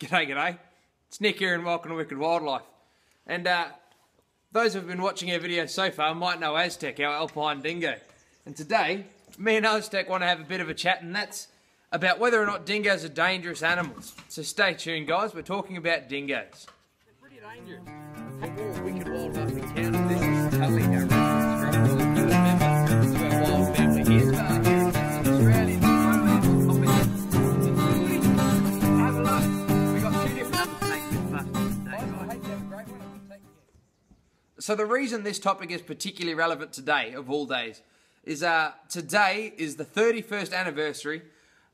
G'day, g'day. It's Nick here and welcome to Wicked Wildlife. And those who have been watching our videos so far might know Aztec, our alpine dingo. And today, me and Aztec want to have a bit of a chat, and that's about whether or not dingoes are dangerous animals. So stay tuned, guys. We're talking about dingoes. They're pretty dangerous. For Wicked Wildlife Encounter, this is Tully, our resident scrub member to our wild family here. Australian. So the reason this topic is particularly relevant today, of all days, is today is the 31st anniversary,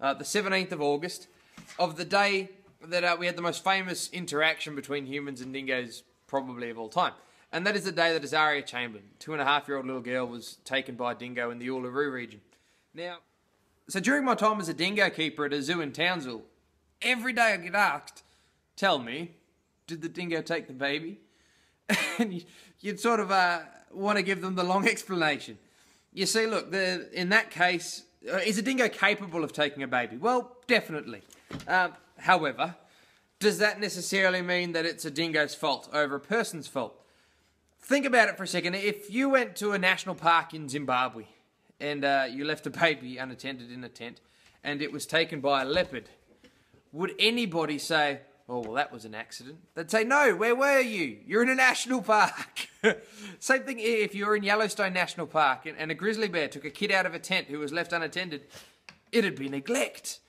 the 17th of August, of the day that we had the most famous interaction between humans and dingoes probably of all time. And that is the day that Azaria Chamberlain, 2.5-year-old little girl, was taken by a dingo in the Uluru region. Now, so during my time as a dingo keeper at a zoo in Townsville, every day I get asked, tell me, did the dingo take the baby? And you'd sort of want to give them the long explanation. You see, look, in that case, is a dingo capable of taking a baby? Well, definitely. However, does that necessarily mean that it's a dingo's fault over a person's fault? Think about it for a second. If you went to a national park in Zimbabwe and you left a baby unattended in a tent and it was taken by a leopard, would anybody say, oh, well, that was an accident? They'd say, no, where were you? You're in a national park. Same thing if you were in Yellowstone National Park and a grizzly bear took a kid out of a tent who was left unattended. It'd be neglect.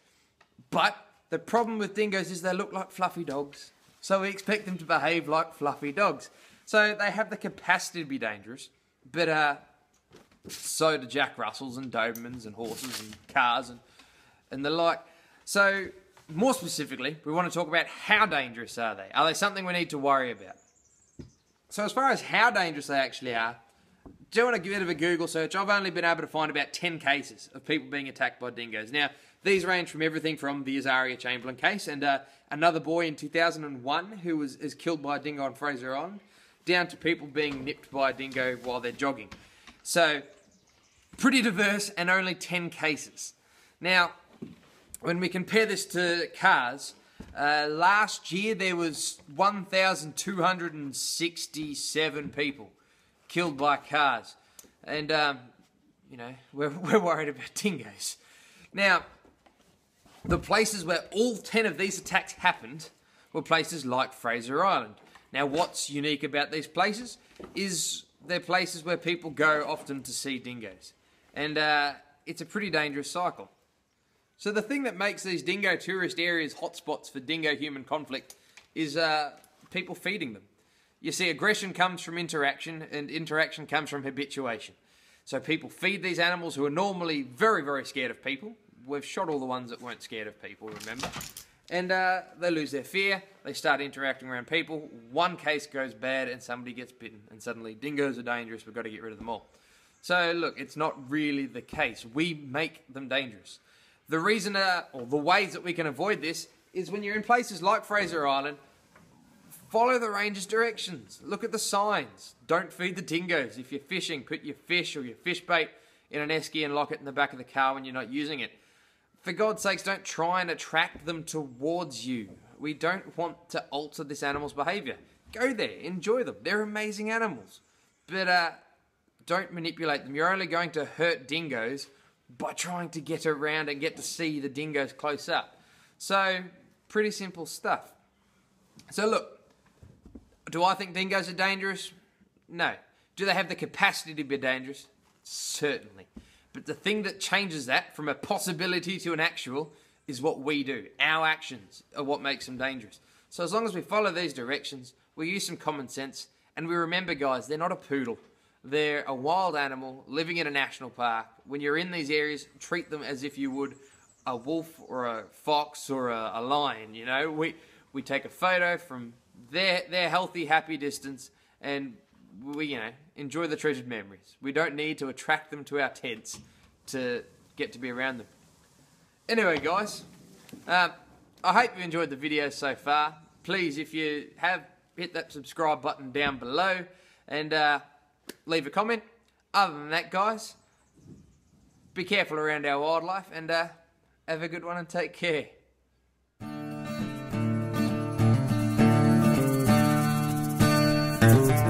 But the problem with dingoes is they look like fluffy dogs. So we expect them to behave like fluffy dogs. So they have the capacity to be dangerous, but so do Jack Russells and Dobermans and horses and cars and the like. So more specifically, we want to talk about how dangerous are they? Are they something we need to worry about? So as far as how dangerous they actually are, do you want to give it a bit of a Google search? I've only been able to find about 10 cases of people being attacked by dingoes. Now, these range from everything from the Azaria Chamberlain case and another boy in 2001 who was killed by a dingo on Fraser Island, down to people being nipped by a dingo while they're jogging. So, pretty diverse and only 10 cases. Now, when we compare this to cars, last year there was 1,267 people killed by cars. And, you know, we're worried about dingoes. Now, the places where all 10 of these attacks happened were places like Fraser Island. Now, what's unique about these places is they're places where people go often to see dingoes. And it's a pretty dangerous cycle. So the thing that makes these dingo tourist areas hotspots for dingo-human conflict is people feeding them. You see, aggression comes from interaction, and interaction comes from habituation. So people feed these animals who are normally very, very scared of people. We've shot all the ones that weren't scared of people, remember? And they lose their fear, they start interacting around people, one case goes bad and somebody gets bitten, and suddenly dingoes are dangerous, we've got to get rid of them all. So look, it's not really the case. We make them dangerous. The reason, or the ways that we can avoid this, is when you're in places like Fraser Island, follow the ranger's directions. Look at the signs. Don't feed the dingoes. If you're fishing, put your fish or your fish bait in an esky and lock it in the back of the car when you're not using it. For God's sakes, don't try and attract them towards you. We don't want to alter this animal's behaviour. Go there, enjoy them. They're amazing animals. But don't manipulate them. You're only going to hurt dingoes by trying to get around and get to see the dingoes close up. So, pretty simple stuff. So look, do I think dingoes are dangerous? No. Do they have the capacity to be dangerous? Certainly. But the thing that changes that from a possibility to an actual is what we do. Our actions are what makes them dangerous. So as long as we follow these directions, we use some common sense, and we remember, guys, they're not a poodle. They're a wild animal living in a national park. When you're in these areas, treat them as if you would a wolf or a fox or a lion, you know. We take a photo from their healthy, happy distance, and we, you know, enjoy the treasured memories. We don't need to attract them to our tents to get to be around them. Anyway, guys, I hope you enjoyed the video so far. Please, if you have, hit that subscribe button down below and leave a comment. Other than that, guys, be careful around our wildlife and have a good one and take care. Bye.